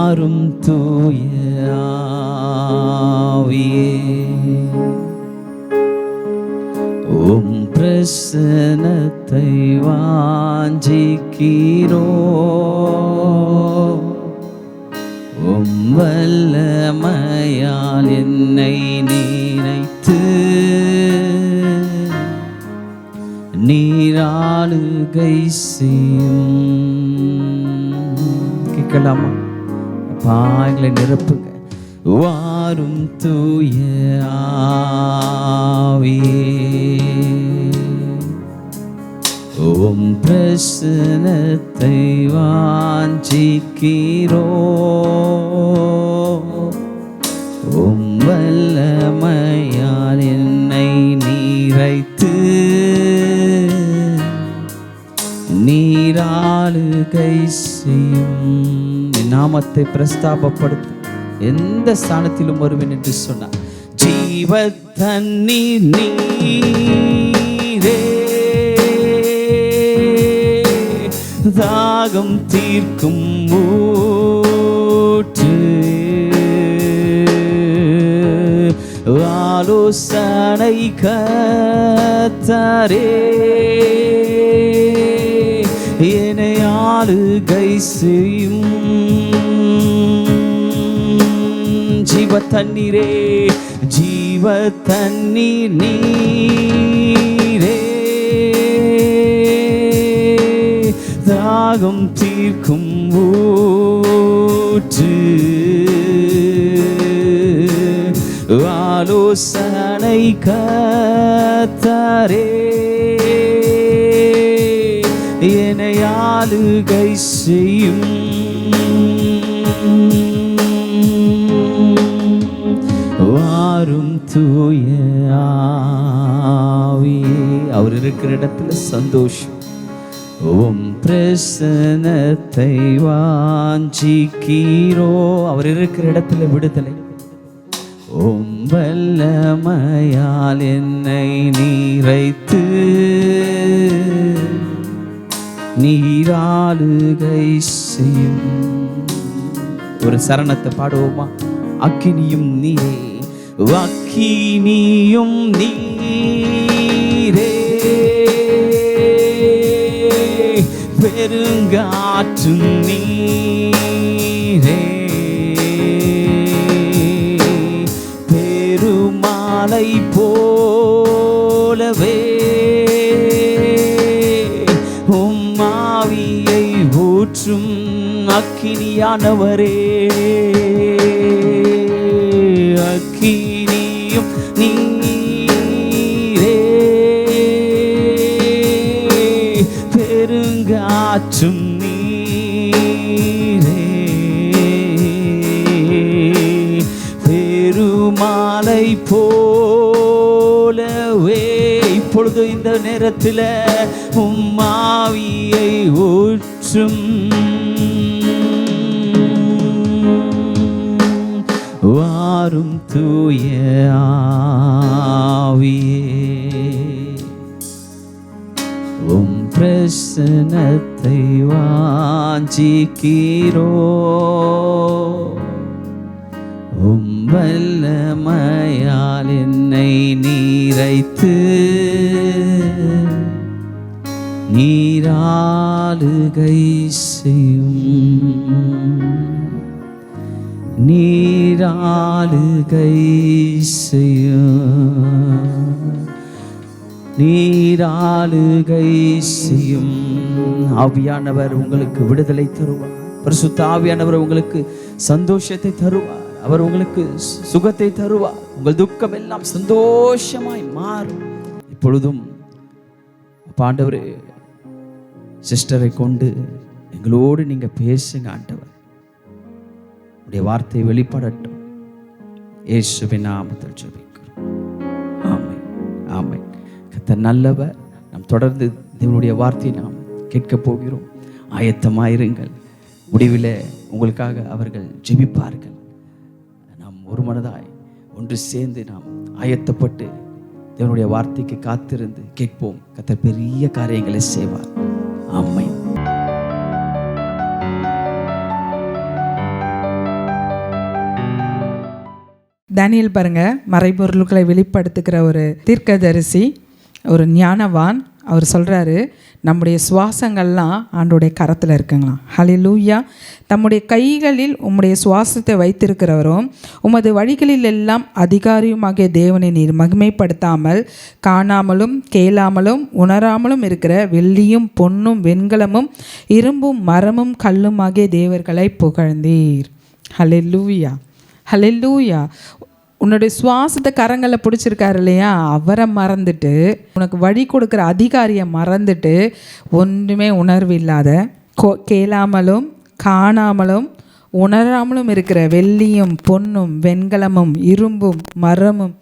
வாரும் தூய ஆவியே, உம் பிரசன்னத்தை வாஞ்சிக்கிறோ, உம் வல்லமையால் என்னை நினைத்து நீராளுகை செய்யும். கேட்கலாமா? பாங்களை நிரப்புங்க. வாரும் தூய ஆவியே, உம் பிரசன்னத்தை வாஞ்சிக்கிறோ, உம் வல்லமையால் என்னை நீரைத்து நீராளுகை செய்யும். என் நாமத்தை பிரஸ்தாபப்படுத்த எந்த ஸ்தானத்திலும் வருவேன் என்று சொன்னார். ஜீவ தண்ணீர் நீரே, தாகம் தீர்க்கும் ஊற்று, ஆலோசனை கர்த்தரே, என்னை ஆளுகை செய்யும். ஜீவ தண்ணீரே, ஜீவ தண்ணீர் நீரே, தாகம் தீர்க்கும் ஊற்று, ஆலோசனை கர்த்தரே, என்னை ஆளுகை செய்யும். வாரும் தூய ஆவியே, அவர் இருக்கிற இடத்துல சந்தோஷம். உம் பிரசன்னத்தை வாஞ்சிக்கிறோ, அவர் இருக்கிற இடத்துல விடுதலை. உம் வல்லமையால் என்னை நீரைத்து நீராளுகை செய்யும். ஒரு சரணத்தை பாடுவோமா? அக்கினியும் நீரே, அக்கினியும் நீரே, பெருங்காற்றும் நீரே, பெருமாளை போலவே உம் ஆவியை ஊற்றும் அக்கினியானவரே, அக்கினியும் நீரே, பெருங்காற்றும் நீரே, பெருமாளை போலவே இப்பொழுது இந்த நேரத்தில் உம் ஆவியை ஊற்றும். வாரும் தூய ஆவியே, உம் பிரசன்னத்தை வாஞ்சிக்கிறோ, உம் வல்லமையால் என்னை நீரைத்து நீராளுகை செய்யும். நீராளுகை செய்யும், நீராளுகை செய்யும். ஆவியானவர் உங்களுக்கு விடுதலை தருவார். பரிசுத்த ஆவியானவர் உங்களுக்கு சந்தோஷத்தை தருவார். அவர் உங்களுக்கு சுகத்தை தருவார். உங்கள் துக்கம் எல்லாம் சந்தோஷமாய் மாறும். இப்பொழுதும் ஆண்டவரே, சிஸ்டரை கொண்டு எங்களோடு நீங்க பேசுங்க ஆண்டவர். உடைய வார்த்தை வெளிப்படட்டும். இயேசுவின் நாமத்தில் ஜெபிக்கிறோம். ஆமென், ஆமென். கர்த்தர் நல்லவர். நாம் தொடர்ந்து தேவனுடைய வார்த்தையை நாம் கேட்கப் போகிறோம். ஆயத்தமாயிருங்கள். முடிவில் உங்களுக்காக அவர்கள் ஜெபிப்பார்கள். நாம் ஒரு மனதாய் ஒன்று சேர்ந்து நாம் ஆயத்தப்பட்டு தேவனுடைய வார்த்தைக்கு காத்திருந்து கேட்போம். கர்த்தர் பெரிய காரியங்களை செய்வார். ஆமென். தானியேல் பாருங்க, மறைபொருள்களை வெளிப்படுத்துகிற ஒரு தீர்க்கதரிசி, ஒரு ஞானவான். அவர் சொல்கிறாரு, நம்முடைய சுவாசங்கள்லாம் ஆண்டோடைய கரத்தில் இருக்குங்களாம். ஹல்லேலூயா. தம்முடைய கைகளில் உம்முடைய சுவாசத்தை வைத்திருக்கிறவரும் உமது வழிகளில் எல்லாம் அதிகாரியுமாகிய தேவனை நீர் மகிமைப்படுத்தாமல் காணாமலும் கேளாமலும் உணராமலும் இருக்கிற வெள்ளியும் பொன்னும் வெண்கலமும் இரும்பும் மரமும் கல்லுமாகிய தேவர்களை புகழ்ந்தீர். ஹல்லேலூயா, ஹல்லேலூயா. உன்னுடைய சுவாசத்தை கரங்களில் பிடிச்சிருக்காரு இல்லையா, அவரை மறந்துட்டு, உனக்கு வழி கொடுக்குற அதிகாரியை மறந்துட்டு, ஒன்றுமே உணர்வு இல்லாத, கேளாமலும் காணாமலும் உணராமலும் இருக்கிற வெள்ளியும் பொன்னும் வெண்கலமும் இரும்பும் மரமும்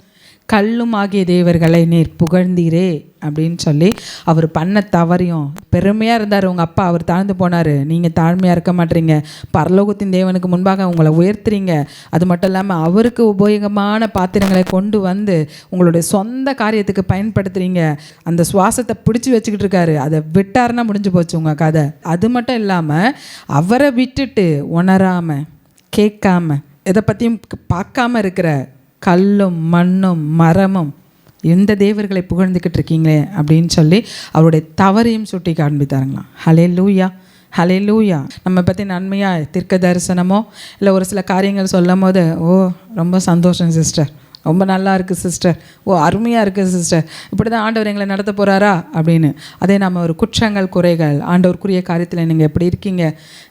கல்லும் ஆகிய தேவர்களை நீர் புகழ்ந்தீரே அப்படின்னு சொல்லி அவர் பண்ண தவறையும், பெருமையாக இருந்தார் உங்கள் அப்பா, அவர் தாழ்ந்து போனார். நீங்கள் தாழ்மையாக இருக்க மாட்டீங்க, பரலோகத்தின் தேவனுக்கு முன்பாக உங்களை உயர்த்துறீங்க. அது மட்டும் இல்லாமல் அவருக்கு உபயோகமான பாத்திரங்களை கொண்டு வந்து உங்களுடைய சொந்த காரியத்துக்கு பயன்படுத்துகிறீங்க. அந்த சுவாசத்தை பிடிச்சி வச்சுக்கிட்டு இருக்காரு, அதை விட்டாருன்னா முடிஞ்சு போச்சு உங்கள் கதை. அது மட்டும் இல்லாமல் அவரை விட்டுட்டு உணராமல் கேட்காம எதை பற்றியும் பார்க்காம இருக்கிற கல்லும் மண்ணும் மரமும் எந்த தேவர்களை புகழ்ந்துக்கிட்டு இருக்கீங்களே அப்படின்னு சொல்லி அவருடைய தவறையும் சுட்டி காண்பித்தாருங்களாம். ஹல்லேலூயா, ஹல்லேலூயா. நம்ம பற்றி நன்மையாக தீர்க்க தரிசனமோ இல்லை ஒரு சில காரியங்கள் சொல்லும் போது, ஓ ரொம்ப சந்தோஷம் சிஸ்டர், ரொம்ப நல்லா இருக்குது சிஸ்டர், ஓ அருமையாக இருக்குது சிஸ்டர், இப்படி தான் ஆண்டவர் எங்களை நடத்த போகிறாரா அப்படின்னு. அதே நம்ம ஒரு குற்றங்கள் குறைகள் ஆண்டவருக்குரிய காரியத்தில் நீங்கள் எப்படி இருக்கீங்க,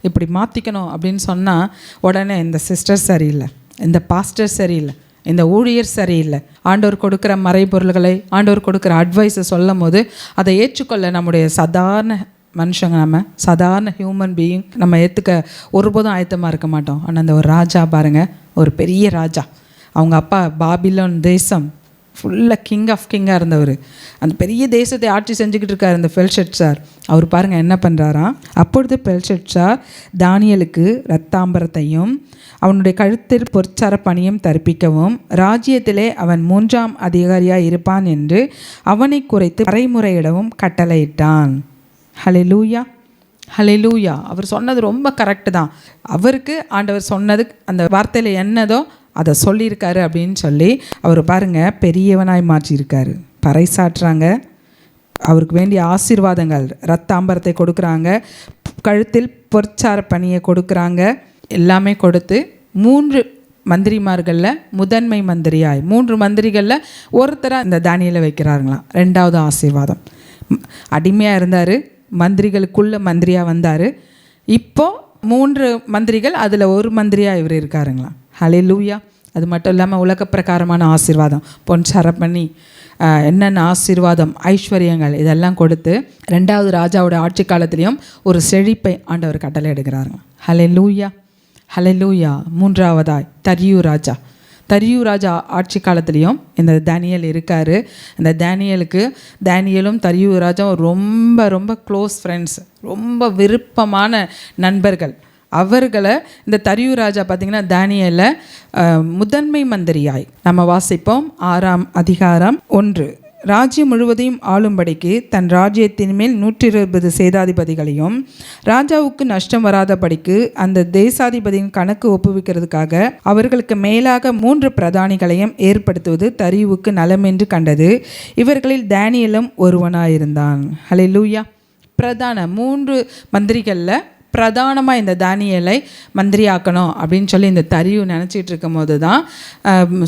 இப்படி மாற்றிக்கணும் அப்படின்னு சொன்னால் உடனே இந்த சிஸ்டர் சரியில்லை, இந்த பாஸ்டர் சரியில்லை, இந்த ஊழியர் சரியில்லை. ஆண்டவர் கொடுக்குற மறைபொருள்களை, ஆண்டவர் கொடுக்குற அட்வைஸை சொல்லும் போது அதை ஏற்றுக்கொள்ள நம்முடைய சாதாரண மனுஷங்க, நம்ம சாதாரண ஹியூமன் பீயிங் நம்ம ஏற்றுக்க ஒருபோதும் ஆயத்தமாக இருக்க மாட்டோம். ஆனால் அந்த ஒரு ராஜா பாருங்கள், ஒரு பெரிய ராஜா, அவங்க அப்பா பாபிலோன் தேசம் ஃபுல்லாக கிங்காக இருந்தவர், அந்த பெரிய தேசத்தை ஆட்சி செஞ்சுக்கிட்டு இருக்கார் இந்த பெல்ஷத்சார். அவர் பாருங்கள் என்ன பண்ணுறாராம். அப்பொழுது பெல்ஷத்சார் தானியேலுக்கு இரத்தாம்பரத்தையும் அவனுடைய கழுத்தில் பொற்சர பணியும் தரிப்பிக்கவும் ராஜ்யத்திலே அவன் 3ஆம் அதிகாரியாக இருப்பான் என்று அவனை குறைத்து பறைமுறையிடவும் கட்டளையிட்டான். ஹல்லேலூயா, ஹல்லேலூயா. அவர் சொன்னது ரொம்ப கரெக்டு தான். அவருக்கு ஆண்டவர் சொன்னது அந்த வார்த்தையில் என்னதோ அதை சொல்லியிருக்காரு அப்படின்னு சொல்லி அவர் பாருங்கள் பெரியவனாய் மாற்றியிருக்காரு. பறைசாற்றுறாங்க, அவருக்கு வேண்டிய ஆசீர்வாதங்கள், இரத்தாம்பரத்தை கொடுக்குறாங்க, கழுத்தில் பொற்சார பணியை கொடுக்குறாங்க, எல்லாமே கொடுத்து 3 மந்திரிமார்களில் முதன்மை மந்திரியாய் 3 மந்திரிகளில் ஒருத்தராக இந்த தானியேலை வைக்கிறாருங்களாம். 2வது ஆசீர்வாதம். அடிமையாக இருந்தார், மந்திரிகளுக்குள்ள மந்திரியாக வந்தார். இப்போது 3 மந்திரிகள், அதில் ஒரு மந்திரியாக இவர் இருக்காருங்களாம். ஹல்லேலூயா. அது மட்டும் இல்லாமல் உலக பிரகாரமான ஆசீர்வாதம், பொன் சரப்பணி, என்னென்ன ஆசீர்வாதம், ஐஸ்வர்யங்கள் இதெல்லாம் கொடுத்து 2வது ராஜாவோட ஆட்சி காலத்திலையும் ஒரு செழிப்பை ஆண்டவர் கட்டளை எடுக்கிறாருங்க. ஹல்லேலூயா, ஹல்லேலூயா. 3வதாய் தரியு ராஜா ஆட்சி காலத்துலேயும் இந்த தானியேல் இருக்கார். இந்த தானியேலும் தரியு ராஜாவும் ரொம்ப ரொம்ப க்ளோஸ் ஃப்ரெண்ட்ஸ், ரொம்ப விருப்பமான நண்பர்கள். அவர்களை இந்த தரியு ராஜா பார்த்திங்கன்னா தானியேலை முதன்மை மந்திரியாய் நம்ம வாசிப்போம். 6ஆம் அதிகாரம் 1. ராஜ்யம் முழுவதையும் ஆளும்படிக்கு தன் ராஜ்யத்தின் மேல் 120 சேதாதிபதிகளையும் ராஜாவுக்கு நஷ்டம் வராதபடிக்கு அந்த தேசாதிபதியின் கணக்கு ஒப்புவிக்கிறதுக்காக அவர்களுக்கு மேலாக 3 பிரதானிகளையும் ஏற்படுத்துவது தரியுவுக்கு நலமென்று கண்டது. இவர்களில் தானியேலும் ஒருவனாயிருந்தான். ஹல்லேலூயா. பிரதான 3 மந்திரிகளில் பிரதானமாக இந்த தானியேலை மந்திரியாக்கணும் அப்படின்னு சொல்லி இந்த தரியு நினச்சிட்டு இருக்கும் போது தான்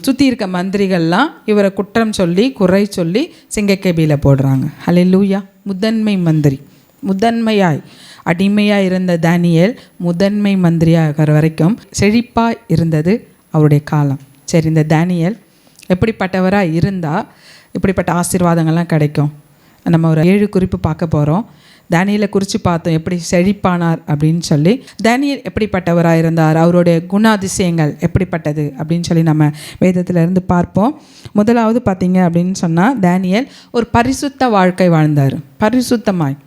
சுற்றி இருக்க மந்திரிகள்லாம் இவரை குற்றம் சொல்லி குறை சொல்லி சிங்கக்கேபியில் போடுறாங்க. ஹல்லேலூயா. முதன்மை மந்திரி, முதன்மையாய் அடிமையாக இருந்த தானியேல் முதன்மை மந்திரியாகிற வரைக்கும் செழிப்பாக இருந்தது அவருடைய காலம். சரி, இந்த தானியேல் எப்படிப்பட்டவராக இருந்தால் இப்படிப்பட்ட ஆசீர்வாதங்கள்லாம் கிடைக்கும்? நம்ம ஒரு 7 குறிப்பு பார்க்க போகிறோம். தானியேலை குறித்து பார்த்தோம், எப்படி செழிப்பானார் அப்படின்னு சொல்லி. தானியேல் எப்படிப்பட்டவராக இருந்தார், அவருடைய குணாதிசயங்கள் எப்படிப்பட்டது அப்படின்னு சொல்லி நம்ம வேதத்திலிருந்து பார்ப்போம். முதலாவது பார்த்தீங்க அப்படின்னு சொன்னால், தானியேல் ஒரு பரிசுத்த வாழ்க்கை வாழ்ந்தார். பரிசுத்தமாய்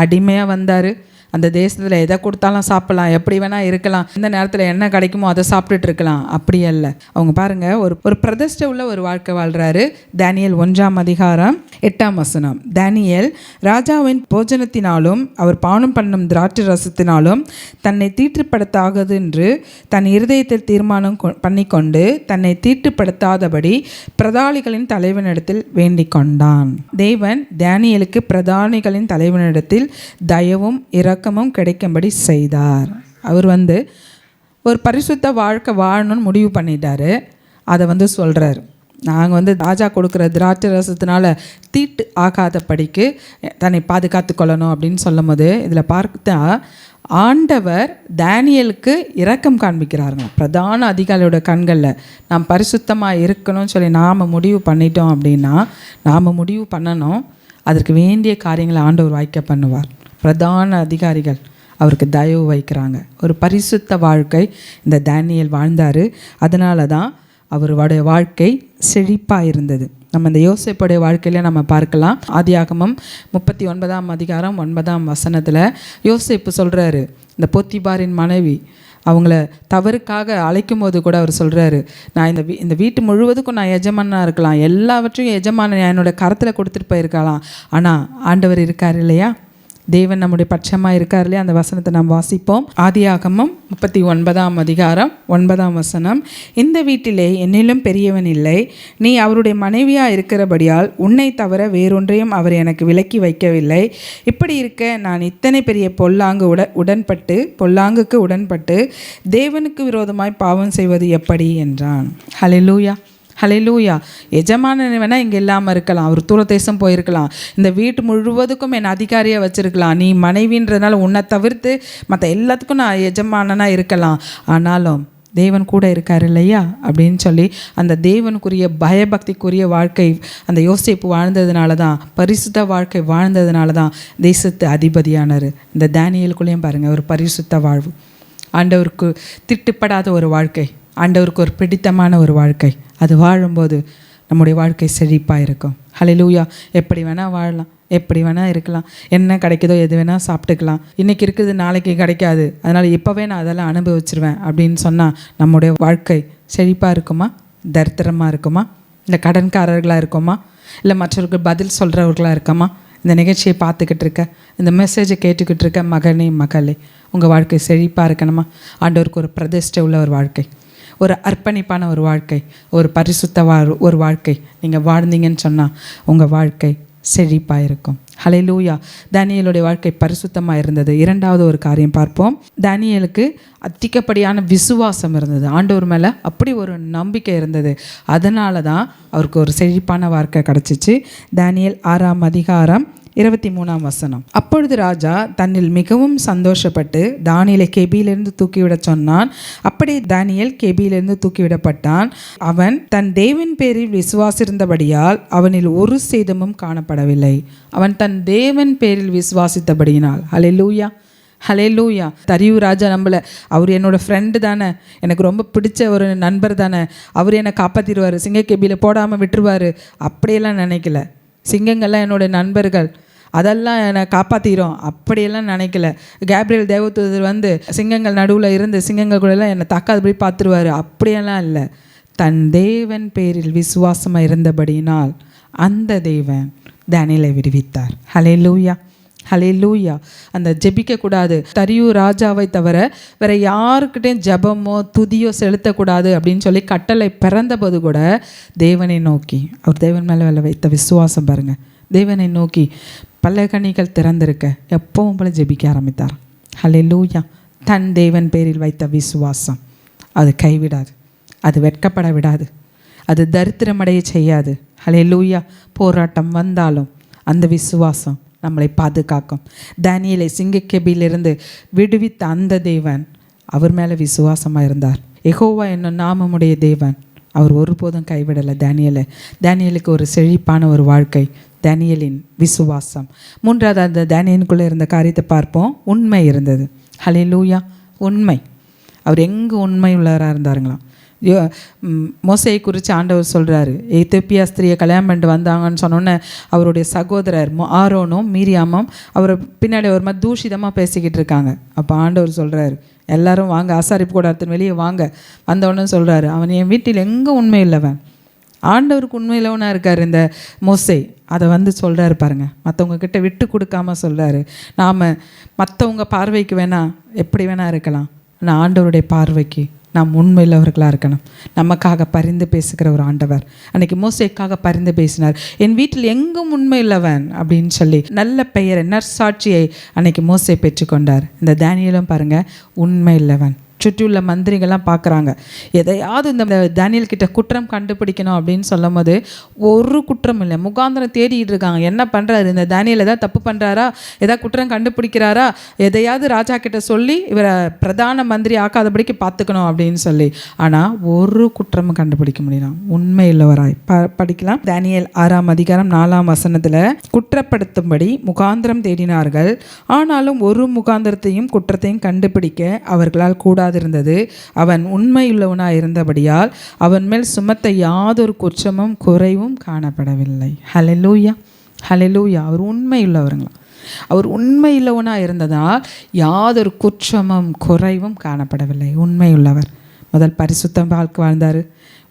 அடிமையாக வந்தார், அந்த தேசத்தில் எதை கொடுத்தாலும் சாப்பிடலாம், எப்படி வேணால் இருக்கலாம், எந்த நேரத்தில் என்ன கிடைக்குமோ அதை சாப்பிட்டுட்டு இருக்கலாம். அப்படி அல்ல. அவங்க பாருங்கள், ஒரு பிரதிஷ்டை உள்ள ஒரு வாழ்க்கை வாழ்கிறாரு. தானியேல் 1:8 தானியேல் ராஜாவின் போஜனத்தினாலும் அவர் பானம் பண்ணும் திராட்சை ரசத்தினாலும் தன்னை தீட்டுப்படுத்தாதது என்று தன் இருதயத்தில் தீர்மானம் பண்ணிக்கொண்டு தன்னை தீட்டுப்படுத்தாதபடி பிரதானிகளின் தலைவனிடத்தில் வேண்டிக் கொண்டான். தேவன் தானியேலுக்கு பிரதானிகளின் தலைவனிடத்தில் தயவும் இரக்கமும் கிடைக்கும்படி செய்தார். அவர் ஒரு பரிசுத்த வாழ்க்கை வாழணும்னு முடிவு பண்ணிட்டாரு. அதை சொல்கிறார். நாங்கள் ராஜா கொடுக்குற திராட்சை ரசத்தினால தீட்டு ஆகாதபடிக்கு தன்னை பாதுகாத்து கொள்ளணும் அப்படின்னு சொல்லும் போது இதில் பார்த்தா ஆண்டவர் தானியேலுக்கு இரக்கம் காண்பிக்கிறாருங்க. பிரதான அதிகாரியோட கண்களில் நாம் பரிசுத்தமாக இருக்கணும்னு சொல்லி நாம் முடிவு பண்ணிட்டோம் அப்படின்னா நாம் முடிவு பண்ணணும். அதற்கு வேண்டிய காரியங்களை ஆண்டவர் வாய்க்க பண்ணுவார். பிரதான அதிகாரிகள் அவருக்கு தயவு வைக்கிறாங்க. ஒரு பரிசுத்த வாழ்க்கை இந்த தானியேல் வாழ்ந்தார். அதனால தான் அவருடைய வாழ்க்கை செழிப்பாக இருந்தது. நம்ம இந்த யோசேப்புடைய வாழ்க்கையில நம்ம பார்க்கலாம். ஆதியாகமம் 39:9 யோசேப்பு சொல்கிறாரு, இந்த போத்திபாரின் மனைவி அவங்கள தவறுக்காக அழைக்கும் போது கூட அவர் சொல்கிறாரு, நான் இந்த வீட்டு முழுவதுக்கும் நான் எஜமானாக இருக்கலாம், எல்லாவற்றையும் எஜமான என்னோட கரத்தில் கொடுத்துட்டு போயிருக்கலாம், ஆனால் ஆண்டவர் இருக்கார் இல்லையா, தேவன் நம்முடைய பட்சமாக இருக்கார் இல்லையா. அந்த வசனத்தை நாம் வாசிப்போம். ஆதியாகமம் 39:9 இந்த வீட்டிலே என்னிலும் பெரியவன் இல்லை, நீ அவருடைய மனைவியாக இருக்கிறபடியால் உன்னை தவிர வேறொன்றையும் அவர் எனக்கு விலக்கி வைக்கவில்லை. இப்படி இருக்க நான் இத்தனை பெரிய பொல்லாங்குக்கு உடன்பட்டு தேவனுக்கு விரோதமாய் பாவம் செய்வது எப்படி என்றான். ஹல்லேலூயா, ஹல்லேலூயா. எஜமானன் வேணால் இங்கே இல்லாமல் இருக்கலாம், அவர் தூர தேசம் போயிருக்கலாம், இந்த வீட்டு முழுவதுக்கும் என் அதிகாரியாக வச்சுருக்கலாம், நீ மனைவின்றதுனால உன்னை தவிர்த்து மற்ற எல்லாத்துக்கும் நான் எஜமானனாக இருக்கலாம், ஆனாலும் தேவன் கூட இருக்கார் இல்லையா அப்படின்னு சொல்லி அந்த தேவனுக்குரிய பயபக்திக்குரிய வாழ்க்கை அந்த யோசேப்பு வாழ்ந்ததுனால தான், பரிசுத்த வாழ்க்கை வாழ்ந்ததுனால தான் தேசத்து அதிபதியானார். இந்த தானியேலுக்குள்ளேயும் பாருங்கள், ஒரு பரிசுத்த வாழ்வு, ஆண்டவருக்கு திட்டுப்படாத ஒரு வாழ்க்கை, ஆண்டவருக்கு ஒரு பிடித்தமான ஒரு வாழ்க்கை, அது வாழும்போது நம்முடைய வாழ்க்கை செழிப்பாக இருக்கும். ஹல்லேலூயா. எப்படி வேணால் வாழலாம், எப்படி வேணால் இருக்கலாம், என்ன கிடைக்குதோ எது வேணால் சாப்பிட்டுக்கலாம், இன்றைக்கி இருக்குது நாளைக்கு கிடைக்காது, அதனால் இப்போவே நான் அதெல்லாம் அனுபவிச்சிருவேன் அப்படின்னு சொன்னால் நம்முடைய வாழ்க்கை செழிப்பாக இருக்குமா, தரித்திரமாக இருக்குமா, இல்லை கடன்காரர்களாக இருக்குமா, இல்லை மற்றவர்கள் பதில் சொல்கிறவர்களாக இருக்கமா? இந்த நிகழ்ச்சியை பார்த்துக்கிட்டு இருக்க, இந்த மெசேஜை கேட்டுக்கிட்டு இருக்க மகனே மகளே, உங்கள் வாழ்க்கை செழிப்பாக இருக்கணுமா? ஆண்டவருக்கு ஒரு பிரதிஷ்டை உள்ள ஒரு வாழ்க்கை, ஒரு அர்ப்பணிப்பான ஒரு வாழ்க்கை, ஒரு பரிசுத்த ஒரு வாழ்க்கை நீங்கள் வாழ்ந்தீங்கன்னு சொன்னால் உங்கள் வாழ்க்கை செழிப்பாக இருக்கும். ஹல்லேலூயா. தானியேலுடைய வாழ்க்கை பரிசுத்தமாக இருந்தது. இரண்டாவது ஒரு காரியம் பார்ப்போம். தானியேலுக்கு அதிகப்படியான விசுவாசம் இருந்தது, ஆண்டவர் மேலே அப்படி ஒரு நம்பிக்கை இருந்தது. அதனால தான் அவருக்கு ஒரு செழிப்பான வாழ்க்கை கிடச்சிச்சு. தானியேல் 6:23 அப்பொழுது ராஜா தன்னில் மிகவும் சந்தோஷப்பட்டு தானியேலை கெபியிலிருந்து தூக்கிவிடச் சொன்னான். அப்படி தானியேல் கெபியிலிருந்து தூக்கிவிடப்பட்டான். அவன் தன் தேவன் பேரில் விசுவாசிருந்தபடியால் அவனில் ஒரு சேதமும் காணப்படவில்லை. அவன் தன் தேவன் பேரில் விசுவாசித்தபடியினால். ஹல்லேலூயா, ஹல்லேலூயா. தரியு ராஜா அவர் என்னோட ஃப்ரெண்டு தானே, எனக்கு ரொம்ப பிடிச்ச ஒரு நண்பர் தானே, அவர் என்னை காப்பாற்றிடுவார், சிங்கக்கெபியில் போடாமல் விட்டுருவார், அப்படியெல்லாம் நினைக்கல. சிங்கங்கள்லாம் என்னோட நண்பர்கள், அதெல்லாம் என்னை காப்பாற்றிடும் அப்படியெல்லாம் நினைக்கல. கேப்ரியல் தேவதூதர் சிங்கங்கள் நடுவில் இருந்து சிங்கங்கள் கூடலாம் என்னை தாக்காதபடி பார்த்துருவார், அப்படியெல்லாம் இல்லை. தன் தேவன் பேரில் விசுவாசமாக இருந்தபடியினால் அந்த தேவன் தானியேலை விடுவித்தார். ஹல்லேலூயா, ஹல்லேலூயா. அந்த ஜெபிக்கக்கூடாது, தரியு ராஜாவை தவிர வேறு யாருக்கிட்டையும் ஜெபமோ துதியோ செலுத்தக்கூடாது அப்படின்னு சொல்லி கட்டளை பிறந்தபோது கூட தேவனை நோக்கி, அவர் தேவன் மேலே வைத்த விசுவாசம் பாருங்கள், தேவனை நோக்கி பல்லக்கனிகள் திறந்திருக்க எப்பவும் போல ஜெபிக்க ஆரம்பித்தார். ஹல்லேலூயா. தன் தேவன் பேரில் வைத்த விசுவாசம் அது கைவிடாது, அது வெட்கப்பட விடாது, அது தரித்திரமடைய செய்யாது. ஹல்லேலூயா. போராட்டம் வந்தாலும் அந்த விசுவாசம் நம்மளை பாதுகாக்கும். தானியேலை சிங்கக்கெபியிலிருந்து விடுவித்த அந்த தேவன் அவர் மேலே விசுவாசமாக இருந்தார். யெகோவா என்னும் நாமமுடைய தேவன், அவர் ஒருபோதும் கைவிடலை தானியேலை. தானியேலுக்கு ஒரு செழிப்பான ஒரு வாழ்க்கை, தானியேலின் விசுவாசம். மூன்றாவது அந்த தானியேலுக்குள்ளே இருந்த காரியத்தை பார்ப்போம். உண்மை இருந்தது. ஹல்லேலூயா. உண்மை. அவர் எங்கே உண்மை உள்ளவராக இருந்தாருங்களாம். மோசேயை குறித்து ஆண்டவர் சொல்கிறாரு. எத்தியோப்பியா ஸ்திரியை கல்யாணம் பண்ணிட்டு வந்தாங்கன்னு சொன்னோன்னே அவருடைய சகோதரர் ஆரோனும் மீரியாமும் அவரை பின்னாடி ஒரு மாதிரி தூஷிதமாக பேசிக்கிட்டு இருக்காங்க. அப்போ ஆண்டவர் சொல்கிறாரு, எல்லாரும் வாங்க, ஆசாரிப்பு கூடாரத்தின் வெளியே வாங்க. வந்தவொடனே சொல்கிறாரு, அவன் என் வீட்டில் எங்கே உண்மை இல்லவன். ஆண்டவருக்கு உண்மையிலவனாக இருக்கார் இந்த மோசே. அதை சொல்கிறாரு பாருங்கள், மற்றவங்க கிட்ட விட்டு கொடுக்காம சொல்கிறாரு. நாம் மற்றவங்க பார்வைக்கு வேணால் எப்படி வேணால் இருக்கலாம், ஆனால் ஆண்டவருடைய பார்வைக்கு நாம் உண்மையுள்ளவர்களாக இருக்கணும். நமக்காக பரிந்து பேசுகிற ஒரு ஆண்டவர். அன்றைக்கி மோசேக்காக பரிந்து பேசினார். என் வீட்டில் எங்கும் உண்மை இல்லவன் அப்படின்னு சொல்லி நல்ல பெயரை, நற்சாட்சியை அன்றைக்கி மோசே பெற்றுக்கொண்டார். இந்த தானியேலும் பாருங்கள், உண்மை இல்லவன். சுற்றியுள்ள மந்திரிகள்லாம் பார்க்குறாங்க, எதையாவது இந்த தானியேல் கிட்ட குற்றம் கண்டுபிடிக்கணும் அப்படின்னு சொல்லும் போது ஒரு குற்றம் இல்லை, முகாந்திரம் தேடிட்டு இருக்காங்க. என்ன பண்ணுறாரு இந்த தானியேல்? ஏதாவது தப்பு பண்ணுறாரா, ஏதாவது குற்றம் கண்டுபிடிக்கிறாரா, எதையாவது ராஜா கிட்ட சொல்லி இவரை பிரதான மந்திரி ஆக்காதபடிக்கு பார்த்துக்கணும் அப்படின்னு சொல்லி. ஆனால் ஒரு குற்றமும் கண்டுபிடிக்க முடியலாம். உண்மை இல்லவராய் படிக்கலாம். தானியேல் 6ஆம் அதிகாரம் 4ஆம் வசனத்தில், குற்றப்படுத்தும்படி முகாந்திரம் தேடினார்கள், ஆனாலும் ஒரு முகாந்திரத்தையும் குற்றத்தையும் கண்டுபிடிக்க அவர்களால் கூடாது இருந்தது. அவன் உண்மையுள்ளவனாய் இருந்தபடியால் அவன் மேல் சுமத்த யாதொரு குற்றமும் குறைவும் காணப்படவில்லை. ஹல்லேலூயா, ஹல்லேலூயா. அவர் உண்மையுள்ளவர்களாம். அவர் உண்மையுள்ளவனாக இருந்ததால் யாதொரு குற்றமும் குறைவும் காணப்படவில்லை. உண்மையுள்ளவர். முதல் பரிசுத்த வாழ்க்கை வாழ்ந்தார்,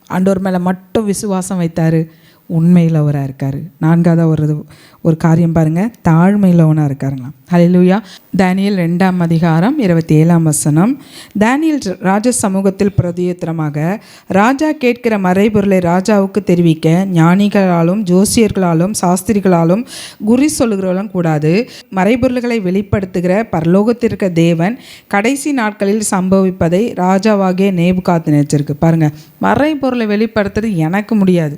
ஆண்டவர் மேலே மட்டும் விசுவாசம் வைத்தார், உண்மையுள்ளவராக இருக்கார். 4வது ஒரு காரியம் பாருங்கள், தாழ்மையுள்ளவனாக இருக்காருங்களாம். ஹல்லேலூயா. தானியேல் 2ஆம் அதிகாரம் 27ஆம் வசனம். தானியேல் ராஜ சமூகத்தில் பிரதியுத்தரமாக, ராஜா கேட்கிற மறைபொருளை ராஜாவுக்கு தெரிவிக்க ஞானிகளாலும் ஜோசியர்களாலும் சாஸ்திரிகளாலும் குறி சொல்லுகிறவர்களும் கூடாது. மறைபொருள்களை வெளிப்படுத்துகிற பரலோகத்திற்கு தேவன் கடைசி நாட்களில் சம்பவிப்பதை ராஜாவாகிய நேபுகாத்நேச்சருக்கு. பாருங்கள், மறைபொருளை வெளிப்படுத்துறது எனக்கு முடியாது,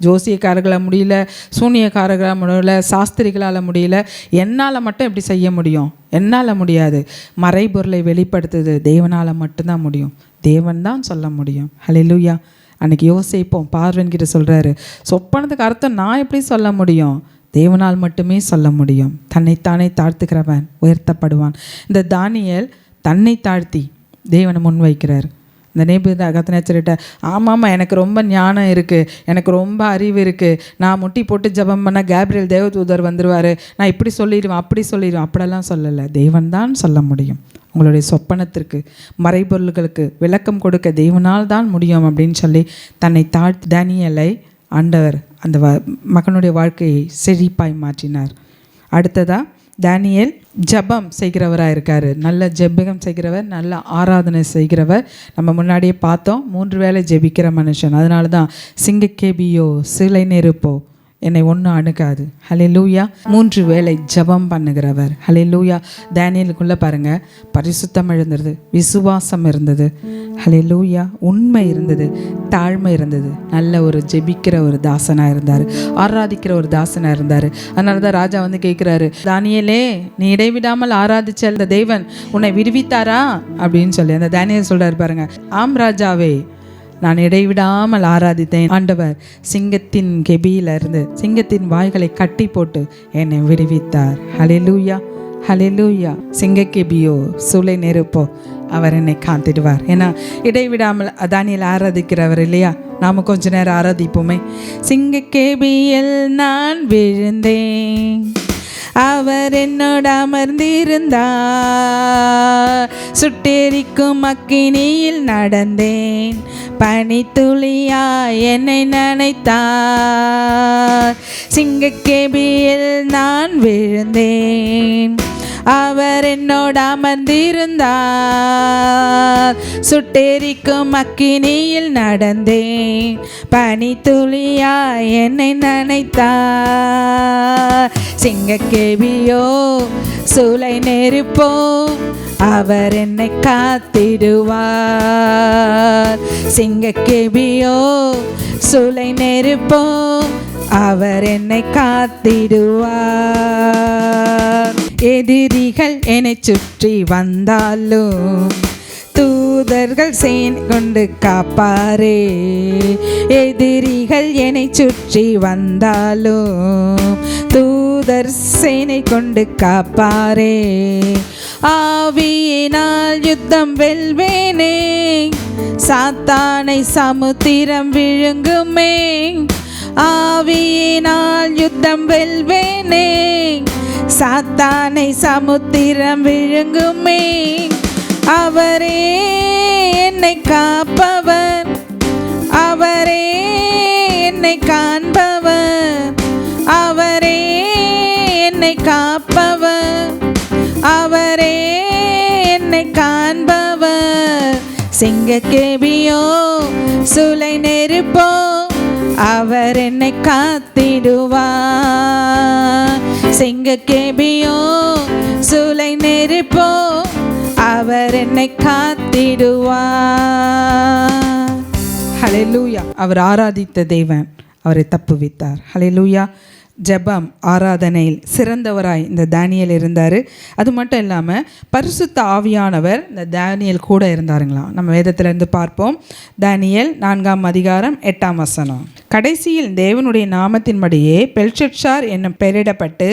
ஜோசியக்காரர்களால் முடியல, சூனியக்காரர்களால் முடியல, சாஸ்திரிகளால் முடியல, என்னால் மட்டும் எப்படி செய்ய முடியும்? என்னால் முடியாது. மறைபொருளை வெளிப்படுத்துறது தேவனால் மட்டும்தான் முடியும், தேவன் தான் சொல்ல முடியும். ஹல்லேலூயா. அன்றைக்கி யோசிப்போம், பார்வன்கிட்ட சொல்கிறாரு, சொப்பனத்துக்கு அர்த்தம் நான் எப்படி சொல்ல முடியும்? தேவனால் மட்டுமே சொல்ல முடியும். தன்னைத்தானே தாழ்த்துக்கிறவன் உயர்த்தப்படுவான். இந்த தானியேல் தன்னை தாழ்த்தி தேவனை முன்வைக்கிறார். இந்த நேபுகாத்நேச்சர்கிட்ட, ஆமாம்மா எனக்கு ரொம்ப ஞானம் இருக்குது, எனக்கு ரொம்ப அறிவு இருக்குது, நான் முட்டி போட்டு ஜெபம் பண்ணால் கேப்ரியல் தேவதூதர் வந்துடுவார், நான் இப்படி சொல்லிடுவேன் அப்படி சொல்லிடுவேன். அப்படியெல்லாம் சொல்லலை, தேவன் தான் சொல்ல முடியும். உங்களுடைய சொப்பனத்திற்கு மறைபொருள்களுக்கு விளக்கம் கொடுக்க தேவனால் தான் முடியும் அப்படின்னு சொல்லி தன்னை தாழ்த்தி தானியேலை ஆண்டவர் அந்த மகனுடைய வாழ்க்கையை செழிப்பாய் மாற்றினார். அடுத்ததாக தானியேல் ஜெபம் செய்கிறவராக இருக்கார். நல்ல ஜெபம் செய்கிறவர், நல்ல ஆராதனை செய்கிறவர். நம்ம முன்னாடியே பார்த்தோம், 3 வேளை ஜெபிக்கிற மனுஷன். அதனால தான் சிங்கக்கேபியோ சிலை நெருப்போ என்னை ஒன்றும் அணுகாது. ஹல்லேலூயா. 3 வேளை ஜெபம் பண்ணுகிறவர். ஹல்லேலூயா. தானியேலுக்குள்ளே பாருங்கள், பரிசுத்தம் இருந்தது, விசுவாசம் இருந்தது, ஹல்லேலூயா, உண்மை இருந்தது, தாழ்மை இருந்தது. நல்ல ஒரு ஜெபிக்கிற ஒரு தாசனாக இருந்தார், ஆராதிக்கிற ஒரு தாசனாக இருந்தார். அதனால தான் ராஜா கேட்குறாரு, தானியேலே, நீ இடைவிடாமல் ஆராதிச்ச அந்த தேவன் உன்னை விடுவித்தாரா அப்படின்னு சொல்லி. அந்த தானியேல் சொல்கிறார் பாருங்க, ஆம் ராஜாவே, நான் இடைவிடாமல் ஆராதித்தேன். ஆண்டவர் சிங்கத்தின் கெபியிலிருந்து சிங்கத்தின் வாய்களை கட்டி போட்டு என்னை விடுவித்தார். ஹல்லேலூயா, ஹல்லேலூயா. சிங்கக்கெபியோ சூளை நெருப்போ அவர் என்னை காத்திடுவார். ஏன்னா இடைவிடாமல் தானியேல் ஆராதிக்கிறவர் இல்லையா? நாம் கொஞ்ச நேரம் ஆராதிப்போமே. சிங்கக்கெபியில் நான் விழுந்தேன், அவர் என்னோடு அமர்ந்திருந்தார், சுட்டெரிக்கும் அக்கினியில் நடந்தேன், பனித்துளியாய் என்னை நனைத்தார். சிங்கக்கெபியில் நான் விழுந்தேன், அவர் என்னோடு அமர்ந்திருந்தார், சுட்டெரிக்கும் அக்கினியில் நடந்தேன், பனித்துளியாய் என்னை நனைத்தார். சிங்கக்கெபியோ சூளை நெருப்போ அவர் என்னை காத்திடுவார். சிங்கக்கெபியோ சூளை நெருப்போ அவர் என்னை காத்திடுவார். எதிரிகள் என்னை சுற்றி வந்தாலும் தூதர்கள் சேனை கொண்டு காப்பாரே. எதிரிகள் என்னை சுற்றி வந்தாலும் தூதர் சேனை கொண்டு காப்பாரே. ஆவியினால் யுத்தம் வெல்வேனே, சாத்தானை சமுத்திரம் விழுங்குமே, ஆவியினால் யுத்தம் வெல்வேனே. சாத்தானை சமுத்திரம் விழுங்குமே, அவரே என்னை காப்பவர், அவரே என்னை காண்பவர், அவரே என்னை காப்பவர், அவரே என்னை காண்பவர். சிங்கக்கேபியோ சூளை நெருப்போ அவர் என்னை காத்திடுவார். சிங்கக்கேபியோ சூளை நெருப்போ அவர் என்னை காத்திடுவார். ஹல்லேலூயா. அவர் ஆராதித்த தேவன் அவரை தப்புவித்தார். ஹல்லேலூயா. ஜெபம் ஆராதனையில் சிறந்தவராய் இந்த தானியேல் இருந்தார். அது மட்டும் இல்லாமல் பரிசுத்த ஆவியானவர் இந்த தானியேல் கூட இருந்தாருங்களாம். நம்ம வேதத்திலேருந்து பார்ப்போம். தானியேல் 4ஆம் அதிகாரம் 8ஆம் வசனம். கடைசியில் தேவனுடைய நாமத்தின்படியே பெல்ஷத்சார் என்னும் பெயரிடப்பட்டு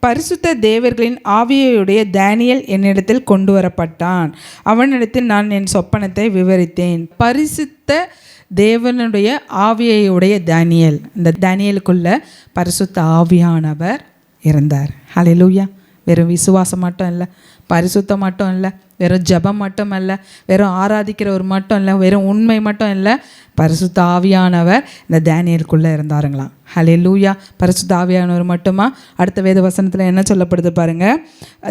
பரிசுத்த தேவர்களின் ஆவியுடைய தானியேல் என்னிடத்தில் கொண்டு வரப்பட்டான். அவனிடத்தில் நான் என் சொப்பனத்தை விவரித்தேன். பரிசுத்த தேவனுடைய ஆவியுடைய தானியேல், இந்த தானியேலுக்குள்ள பரிசுத்த ஆவியானவர் இருந்தார். ஹல்லேலூயா. வெறும் விசுவாசம் மட்டும் இல்லை, பரிசுத்தம் மட்டும் இல்லை, வெறும் ஜெபம் மட்டும் இல்லை, வெறும் ஆராதிக்கிறவர் மட்டும் இல்லை, வெறும் உண்மை மட்டும் இல்லை, பரிசுத்த ஆவியானவர் இந்த தானியேலுக்குள்ளே இருந்தாருங்களாம். ஹல்லேலூயா. பரிசுத்த ஆவியானவர் மட்டுமா? அடுத்த வேத வசனத்தில் என்ன சொல்லப்படுது பாருங்க.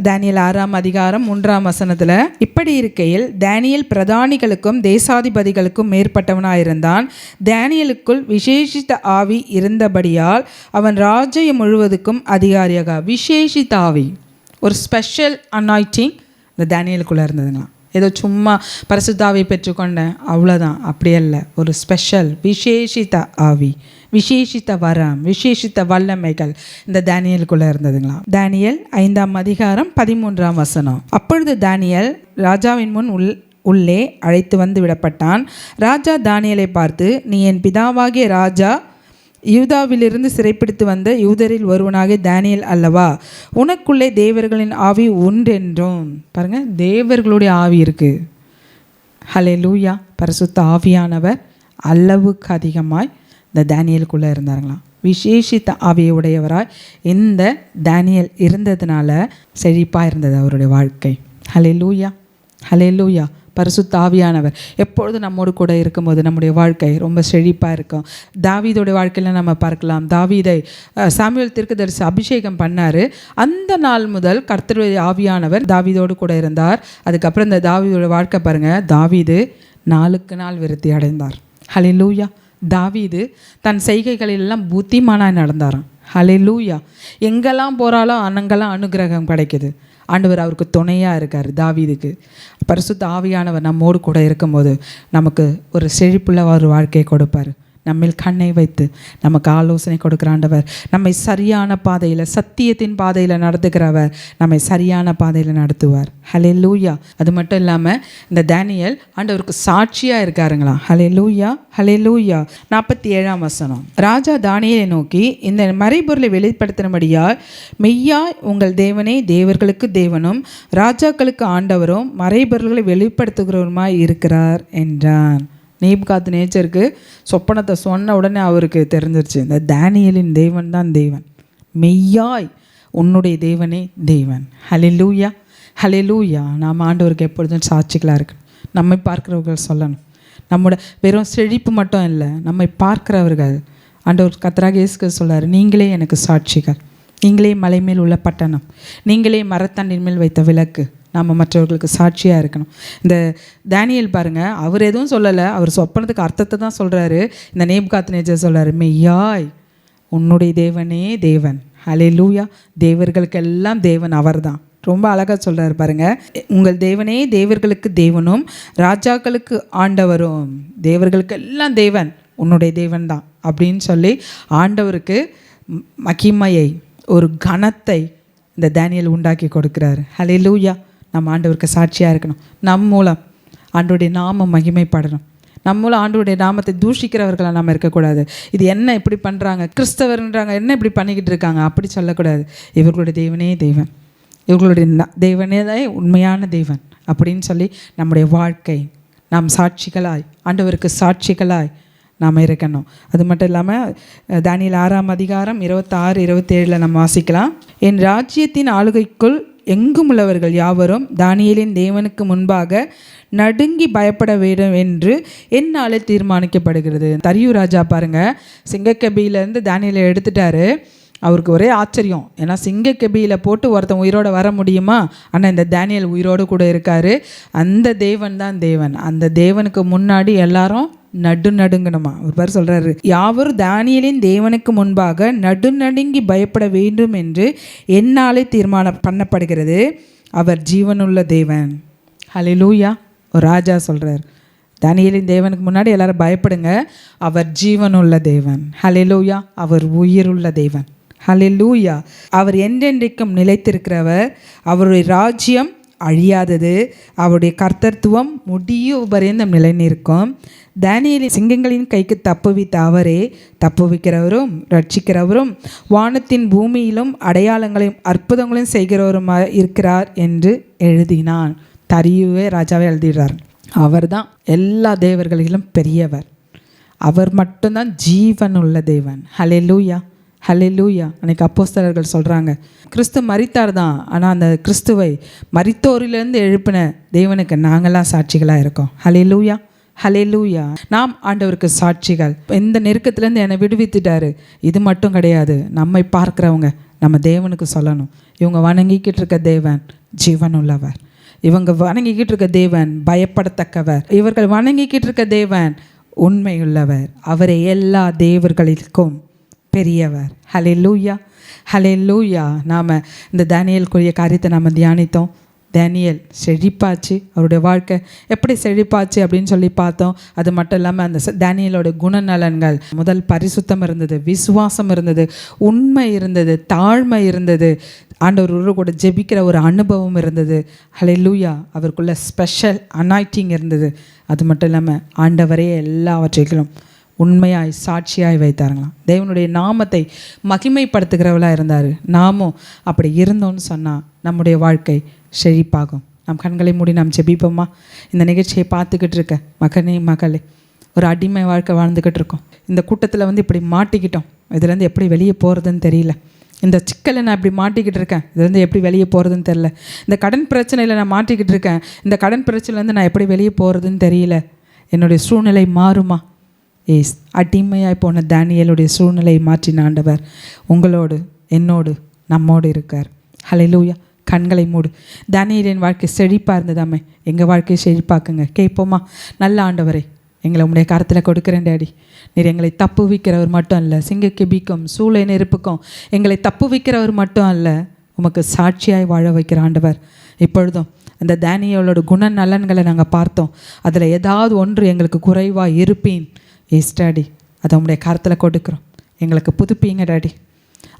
தானியேல் 6ஆம் அதிகாரம் 3ஆம் வசனத்தில், இப்படி இருக்கையில் தானியேல் பிரதானிகளுக்கும் தேசாதிபதிகளுக்கும் மேற்பட்டவனாயிருந்தான். தானியேலுக்குள் விசேஷித்த ஆவி இருந்தபடியால் அவன் ராஜ்யம் முழுவதுக்கும் அதிகாரியாக. விசேஷித்த ஆவி, ஒரு ஸ்பெஷல் அனாயிட்டிங் இந்த தானியேலுக்குள்ளே இருந்ததுங்களாம். ஏதோ சும்மா பரிசுத்தாவை பெற்றுக்கொண்டேன் அவ்வளோதான், அப்படியல்ல. ஒரு ஸ்பெஷல் விசேஷித்த ஆவி, விசேஷித்த வரம், விசேஷித்த வல்லமைகள் இந்த தானியேலுக்குள்ளே இருந்ததுங்களாம். தானியேல் 5ஆம் அதிகாரம் 13ஆம் வசனம். அப்பொழுது தானியேல் ராஜாவின் முன் உள்ளே அழைத்து வந்து விடப்பட்டான். ராஜா தானியேலை பார்த்து, நீ என் பிதாவாகிய ராஜா யூதாவிலிருந்து சிறைப்பிடித்து வந்த யூதரில் ஒருவனாகிய தானியேல் அல்லவா? உனக்குள்ளே தேவர்களின் ஆவி உண்டென்றும். பாருங்க, தேவர்களுடைய ஆவி இருக்குது. ஹல்லேலூயா. பரிசுத்த ஆவியானவர் அளவுக்கு அதிகமாய் இந்த தானியேலுக்குள்ளே இருந்தாருங்களாம். விசேஷித்த ஆவியை உடையவராய் இந்த தானியேல் இருந்ததுனால செழிப்பாக இருந்தது அவருடைய வாழ்க்கை. ஹல்லேலூயா. ஹல்லேலூயா. பரிசுத்த ஆவியானவர் எப்பொழுது நம்மோடு கூட இருக்கும்போது நம்முடைய வாழ்க்கை ரொம்ப செழிப்பாக இருக்கும். தாவீதோடைய வாழ்க்கையில் நம்ம பார்க்கலாம். தாவீதை சாமுவேல் தீர்க்கதரிசி அபிஷேகம் பண்ணார். அந்த நாள் முதல் கர்த்தருடைய ஆவியானவர் தாவீதோடு கூட இருந்தார். அதுக்கப்புறம் இந்த தாவீதோட வாழ்க்கை பாருங்கள், தாவீது நாளுக்கு நாள் விருத்தி அடைந்தார். ஹல்லேலூயா. தாவீது தன் செய்கைகளெல்லாம் புத்திமானாக நடந்தாராம். ஹல்லேலூயா. எங்கெல்லாம் போகிறாலோ அங்கெல்லாம் அனுகிரகம் கிடைக்குது. ஆண்டவர் அவருக்கு துணையாக இருக்கார். தாவீதுக்கு பரிசுத்த ஆவியானவர் நம்மோடு கூட இருக்கும்போது நமக்கு ஒரு செழிப்புள்ள ஒரு வாழ்க்கையை கொடுப்பார். நம்மில் கண்ணை வைத்து நமக்கு ஆலோசனை கொடுக்குற ஆண்டவர், நம்மை சரியான பாதையில், சத்தியத்தின் பாதையில் நடத்துகிறவர், நம்மை சரியான பாதையில் நடத்துவார். ஹல்லேலூயா. அது மட்டும் இல்லாமல் இந்த தானியேல் ஆண்டவருக்கு சாட்சியாக இருக்காருங்களா. ஹல்லேலூயா. ஹல்லேலூயா. 47ஆம் வசனம். ராஜா தானியேலை நோக்கி, இந்த மறைபொருளை வெளிப்படுத்தினபடியால் மெய்யாய் உங்கள் தேவனே தேவர்களுக்கு தேவனும் ராஜாக்களுக்கு ஆண்டவரும் மறைபொருள்களை வெளிப்படுத்துகிறவருமாய் இருக்கிறார் என்றான். நேபுகாத்நேச்சருக்கு சொப்பனத்தை சொன்ன உடனே அவருக்கு தெரிஞ்சிருச்சு, இந்த தானியேலின் தேவன் தான் தேவன், மெய்யாய் உன்னுடைய தேவனே தேவன். ஹல்லேலூயா. ஹல்லேலூயா. நாம் ஆண்டவருக்கு எப்பொழுதும் சாட்சிகளாக இருக்கணும். நம்மை பார்க்கிறவர்கள் சொல்லணும். நம்மோட வெறும் செழிப்பு மட்டும் இல்லை, நம்மை பார்க்கிறவர்கள். ஆண்டவர் கர்த்தராகிய இயேசு கிறிஸ்து சொல்றார், நீங்களே எனக்கு சாட்சிகள், நீங்களே மலை மேல் உள்ள பட்டணம், நீங்களே மரத்தண்டின் மேல் வைத்த விளக்கு. நாம் மற்றவர்களுக்கு சாட்சியாக இருக்கணும். இந்த தானியேல் பாருங்கள், அவர் எதுவும் சொல்லலை, அவர் சொப்பனத்துக்கு அர்த்தத்தை தான் சொல்கிறாரு. இந்த நேபுகாத்நேச்சர் சொல்கிறாரு, மெய்யாய் உன்னுடைய தேவனே தேவன். ஹல்லேலூயா. தேவர்களுக்கெல்லாம் தேவன் அவர் தான். ரொம்ப அழகாக சொல்கிறார் பாருங்கள், உங்கள் தேவனே தேவர்களுக்கு தேவனும் ராஜாக்களுக்கு ஆண்டவரும். தேவர்களுக்கெல்லாம் தேவன் உன்னுடைய தேவன் தான் அப்படின்னு சொல்லி ஆண்டவருக்கு மகிமையை, ஒரு கனத்தை இந்த தானியேல் உண்டாக்கி கொடுக்குறாரு. ஹல்லேலூயா. நம்ம ஆண்டவருக்கு சாட்சியாக இருக்கணும். நம் மூலம் ஆண்டவருடைய நாமம் மகிமைப்படணும். நம்ம மூலம் ஆண்டவருடைய நாமத்தை தூஷிக்கிறவர்களாக நம்ம இருக்கக்கூடாது. இது என்ன இப்படி பண்ணுறாங்க, கிறிஸ்தவர்ன்றாங்க, என்ன இப்படி பண்ணிக்கிட்டு இருக்காங்க, அப்படி சொல்லக்கூடாது. இவர்களுடைய தேவனே தேவன், இவர்களுடைய தேவனே தான் உண்மையான தேவன் அப்படின்னு சொல்லி நம்முடைய வாழ்க்கை, நாம் சாட்சிகளாய், ஆண்டவருக்கு சாட்சிகளாய் நாம் இருக்கணும். அது மட்டும் இல்லாமல் தானியேல் 6:26-27 நம்ம வாசிக்கலாம். என் ராஜ்யத்தின் ஆளுகைக்குள் எங்கும் உள்ளவர்கள் யாவரும் தானியேலின் தேவனுக்கு முன்பாக நடுங்கி பயப்பட வேண்டும் என்று என்னாலே தீர்மானிக்கப்படுகிறது. தரியு ராஜா பாருங்கள், சிங்கக்கபியிலேருந்து தானியேலை எடுத்துட்டாரு. அவருக்கு ஒரே ஆச்சரியம். ஏன்னா சிங்கக்கபியில் போட்டு ஒருத்தன் உயிரோடு வர முடியுமா? ஆனால் இந்த தானியேல் உயிரோடு கூட இருக்கார். அந்த தேவன் தான் தேவன். அந்த தேவனுக்கு முன்னாடி எல்லாரும் நடுங்கணுமா. ஒரு பேர் சொல்கிறாரு, யாவரும் தானியேலின் தேவனுக்கு முன்பாக நடுங்கி பயப்பட வேண்டும் என்று என்னாலே தீர்மானம் பண்ணப்படுகிறது. அவர் ஜீவனுள்ள தேவன். ஹல்லேலூயா. ஒரு ராஜா சொல்கிறார், தானியேலின் தேவனுக்கு முன்னாடி எல்லாரும் பயப்படுங்க, அவர் ஜீவனுள்ள தேவன். ஹல்லேலூயா. அவர் உயிருள்ள தேவன். ஹல்லேலூயா. அவர் என்றென்றைக்கும் நிலைத்திருக்கிறவர். அவருடைய ராஜ்யம் அழியாதது. அவருடைய கர்த்தத்துவம் முடியும் பரியந்தம் நிலை நிற்கும். தானியேலை சிங்கங்களின் கைக்கு தப்புவித்த அவரே தப்புவிக்கிறவரும் ரட்சிக்கிறவரும் வானத்தின் பூமியிலும் அடையாளங்களையும் அற்புதங்களையும் செய்கிறவருமாக இருக்கிறார் என்று எழுதினான். தரியுவே ராஜாவே எழுதிடுறார். அவர் தான் எல்லா தேவர்களிலும் பெரியவர். அவர் மட்டும்தான் ஜீவனுள்ள தேவன். ஹல்லேலூயா. ஹல்லேலூயா. அன்றைக்கி அப்போஸ்தலர்கள் சொல்கிறாங்க, கிறிஸ்து மரித்தார் தான், ஆனால் அந்த கிறிஸ்துவை மரித்தோரிலிருந்து எழுப்பின தேவனுக்கு நாங்களாம் சாட்சிகளாக இருக்கோம். ஹல்லேலூயா. ஹல்லேலூயா. நாம் ஆண்டவருக்கு சாட்சிகள். இந்த நெருக்கத்திலேருந்து என்னை விடுவித்துட்டாரு. இது மட்டும் கிடையாது, நம்மை பார்க்குறவங்க நம்ம தேவனுக்கு சொல்லணும், இவங்க வணங்கிக்கிட்டு இருக்க தேவன் ஜீவன் உள்ளவர், இவங்க வணங்கிக்கிட்டு இருக்க தேவன் பயப்படத்தக்கவர், இவர்கள் வணங்கிக்கிட்டு இருக்க தேவன் உண்மையுள்ளவர், அவரை எல்லா தேவர்களுக்கும் பெரியவர். ஹல்லேலூயா. ஹல்லேலூயா. நாம் இந்த தானியேலுக்குரிய காரியத்தை நாம் தியானித்தோம். தானியேல் செழிப்பாச்சு. அவருடைய வாழ்க்கை எப்படி செழிப்பாச்சு அப்படின்னு சொல்லி பார்த்தோம். அது மட்டும் இல்லாமல் அந்த தானியேலோட குணநலன்கள், முதல் பரிசுத்தம் இருந்தது, விசுவாசம் இருந்தது, உண்மை இருந்தது, தாழ்மை இருந்தது, ஆண்டவர் கூட ஜெபிக்கிற ஒரு அனுபவம் இருந்தது. ஹல்லேலூயா. அவருக்குள்ள ஸ்பெஷல் அனாயிட்டிங் இருந்தது. அது மட்டும் இல்லாமல் ஆண்டவரே எல்லாவற்றையும் உண்மையாய் சாட்சியாய் வைத்தாருங்களாம். தேவனுடைய நாமத்தை மகிமைப்படுத்துகிறவளாக இருந்தார். நாமும் அப்படி இருந்தோன்னு சொன்னால் நம்முடைய வாழ்க்கை செழிப்பாகும். நம் கண்களை மூடி நாம் ஜெபிப்போமா? இந்த நிகழ்ச்சியை பார்த்துக்கிட்டு இருக்க மகனே மகளே, ஒரு அடிமை வாழ்க்கை வாழ்ந்துக்கிட்டு இருக்கோம். இந்த கூட்டத்தில் இப்படி மாட்டிக்கிட்டோம். இதுலேருந்து எப்படி வெளியே போகிறதுன்னு தெரியல. இந்த சிக்கலை நான் இப்படி மாட்டிக்கிட்டு இருக்கேன், இதுலேருந்து எப்படி வெளியே போகிறதுன்னு தெரியல. இந்த கடன் பிரச்சனையில் நான் மாட்டிக்கிட்டு இருக்கேன், இந்த கடன் பிரச்சனைலேருந்து நான் எப்படி வெளியே போகிறதுன்னு தெரியல. என்னுடைய சூழ்நிலை மாறுமா? அடிமையாய் போன தானியேலுடைய சூழ்நிலையை மாற்றின ஆண்டவர் உங்களோடு என்னோடு நம்மோடு இருக்கார். ஹல்லேலூயா. கண்களை மூடு. தானியேலின் வாழ்க்கை செழிப்பாக இருந்ததாமே, எங்கள் வாழ்க்கையை செழிப்பாக்குங்க. கேட்போமா? நல்ல ஆண்டவரே, எங்களை உங்களுடைய கரத்தில் கொடுக்குறேன் டேடி. நீர் எங்களை தப்புவிக்கிறவர் மட்டும் அல்ல, சிங்கக்கெபிக்கும் சூளை நெருப்புக்கும் எங்களை தப்புவிக்கிறவர் மட்டும் அல்ல, உமக்கு சாட்சியாய் வாழ வைக்கிற ஆண்டவர். இப்பொழுதும் அந்த தானியேலோட குணநலன்களை நாங்கள் பார்த்தோம். அதில் ஏதாவது ஒன்று எங்களுக்கு குறைவாக இருப்பேன் டாடி, அதை உங்களுடைய கரத்தில் கொடுக்குறோம். எங்களுக்கு புதுப்பீங்க டாடி.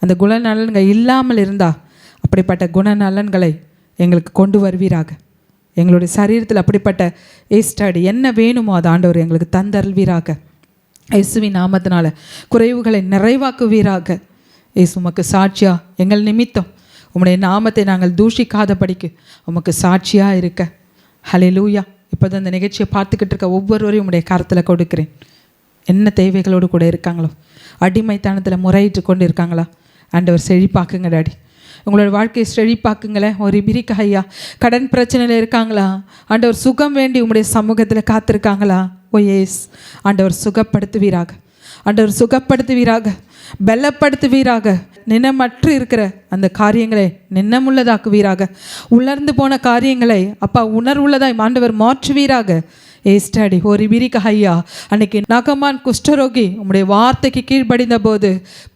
அந்த குணநலன்கள் இல்லாமல் இருந்தால் அப்படிப்பட்ட குணநலன்களை எங்களுக்கு கொண்டு வருவீராக. எங்களுடைய சரீரத்தில் அப்படிப்பட்ட டாடி என்ன வேணுமோ அதை ஆண்டவர் எங்களுக்கு தந்தருள்வீராக. இயேசுவின் நாமத்தினால குறைவுகளை நிறைவாக்குவீராக. இயேசு உமக்கு சாட்சியா எங்கள் நிமித்தம் உம்முடைய நாமத்தை நாங்கள் தூஷிக்காதபடிக்கு உமக்கு சாட்சியாக இருக்க. ஹல்லேலூயா. இப்போ தான் இந்த நிகழ்ச்சியை பார்த்துக்கிட்டு இருக்க ஒவ்வொருவரையும் உம்முடைய கரத்தில் கொடுக்குறேன். என்ன தேவைகளோடு கூட இருக்காங்களோ, அடிமைத்தனத்தில் முறையிட்டு கொண்டு இருக்காங்களா, ஆண்டவர் செழிப்பாக்குங்க டாடி. உங்களோட வாழ்க்கையை செழிப்பாக்குங்களேன். ஒரு பிரிக்க ஐயா கடன் பிரச்சனையில் இருக்காங்களா, ஆண்டவர் சுகம் வேண்டி உங்களுடைய சமூகத்தில் காத்திருக்காங்களா, ஏஸ் ஆண்டவர் சுகப்படுத்துவீராக, ஆண்டவர் சுகப்படுத்துவீராக, பலப்படுத்துவீராக. நினமற்று இருக்கிற அந்த காரியங்களை நினமுள்ளதாக்குவீராக. உலர்ந்து போன காரியங்களை அப்பா உணர்வுள்ளதாய் ஆண்டவர் மாற்றுவீராக. ஏஸ்டாடி ஒரு விரிக்க ஐயா, அன்னைக்கு நாகமான் குஷ்டரோகி உம்முடைய வார்த்தைக்கு கீழ்ப்படிந்த போது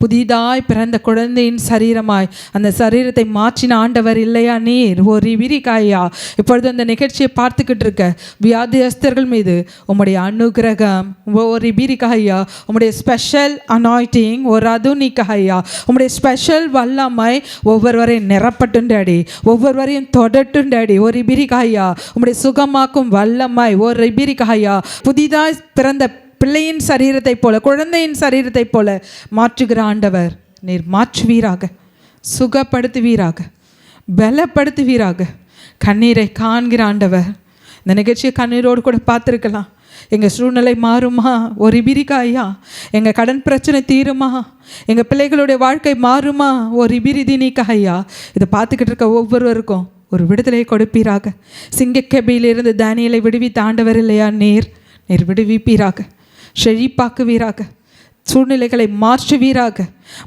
புதிதாய் பிறந்த குழந்தையின் சரீரமாய் அந்த சரீரத்தை மாற்றின ஆண்டவர் இல்லையா நீர்? ஒரு விரிக்க ஐயா, இப்பொழுது அந்த நிகழ்ச்சியை பார்த்துக்கிட்டு இருக்க வியாதியஸ்தர்கள் மீது உம்முடைய அனுகிரகம், ஒரு விரிக்க ஐயா, உம்முடைய ஸ்பெஷல் அனாயிட்டிங், ஒரு அதுனிக்க ஐயா, உம்முடைய ஸ்பெஷல் வல்லமை ஒவ்வொருவரையும் நிரப்பட்டுண்டாடி, ஒவ்வொருவரையும் தொடட்டுண்டாடி. ஒரு விரிக்க ஐயா, உம்முடைய சுகமாக்கும் வல்லமை ஒரு பிரிக்கையா புதிதாய் பிறந்த பிள்ளையின் சரீரத்தை போல, குழந்தையின் சரீரத்தை போல மாற்றுகிற ஆண்டவர் நீர் மாற்றுவீராக, சுகப்படுத்துவீராக, பலப்படுத்துவீராக. கண்ணீரை காண்கிற ஆண்டவர் இந்த நிகழ்ச்சியை கண்ணீரோடு கூட பார்த்துருக்கலாம். எங்கள் சூழ்நிலை மாறுமா? ஒரு இபிரிக்கா ஐயா. எங்கள் கடன் பிரச்சனை தீருமா? எங்கள் பிள்ளைகளுடைய வாழ்க்கை மாறுமா? ஒரு இபிரிதினிக்கா ஐயா. இதை பார்த்துக்கிட்டு இருக்க ஒவ்வொருவருக்கும் ஒரு விடுதலையை கொடுப்பீராக. சிங்கக்கெபியிலிருந்து தானியேலை விடுவித்த ஆண்டவர் இல்லையா? நீர் விடுவிப்பீராக, செழிப்பாக்குவீராக, சூழ்நிலைகளை மாற்றுவீராக.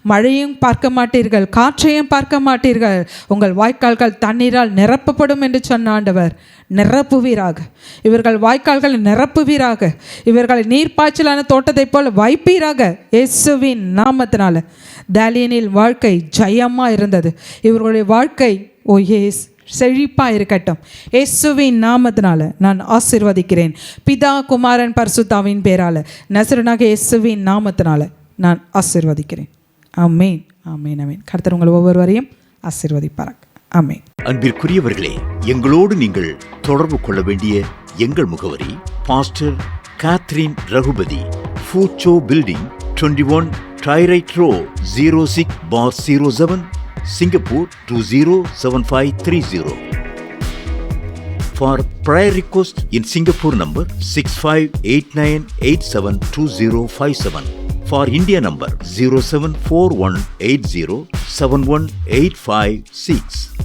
மழையும் பார்க்க மாட்டீர்கள், காற்றையும் பார்க்க மாட்டீர்கள், உங்கள் வாய்க்கால்கள் தண்ணீரால் நிரப்பப்படும் என்று சொன்ன ஆண்டவர். நிரப்புவீராக, இவர்கள் வாய்க்கால்களை நிரப்புவீராக, இவர்களை நீர்ப்பாய்ச்சலான தோட்டத்தைப் போல வைப்பீராக. இயேசுவின் நாமத்தினால தானியேலின் வாழ்க்கை ஜெயமாக இருந்தது. இவர்களுடைய வாழ்க்கை செழிப்பாக இருக்கட்டும். இயேசுவின் நாமத்தினால நான் ஆசீர்வதிக்கிறேன். பிதா, குமாரன், பரிசுத்தாவின் பேரால நசரனாக இயேசுவின் நாமத்தினால நான் ஆசீர்வதிக்கிறேன். ஆமென், ஆமென், ஆமென். கர்த்தர் உங்கள் ஒவ்வொருவரையும் ஆசீர்வதிப்பாராக. ஆமென். அன்பிற்குரியவர்களே, எங்களோடு நீங்கள் தொடர்பு கொள்ள வேண்டிய எங்கள் முகவரி: pastor Catherine Raghupathi, Foochow building, 21 Tyrwhitt road, 06/07, Singapore 207530. For prayer request in Singapore number 6589872057. For India number 074180718556.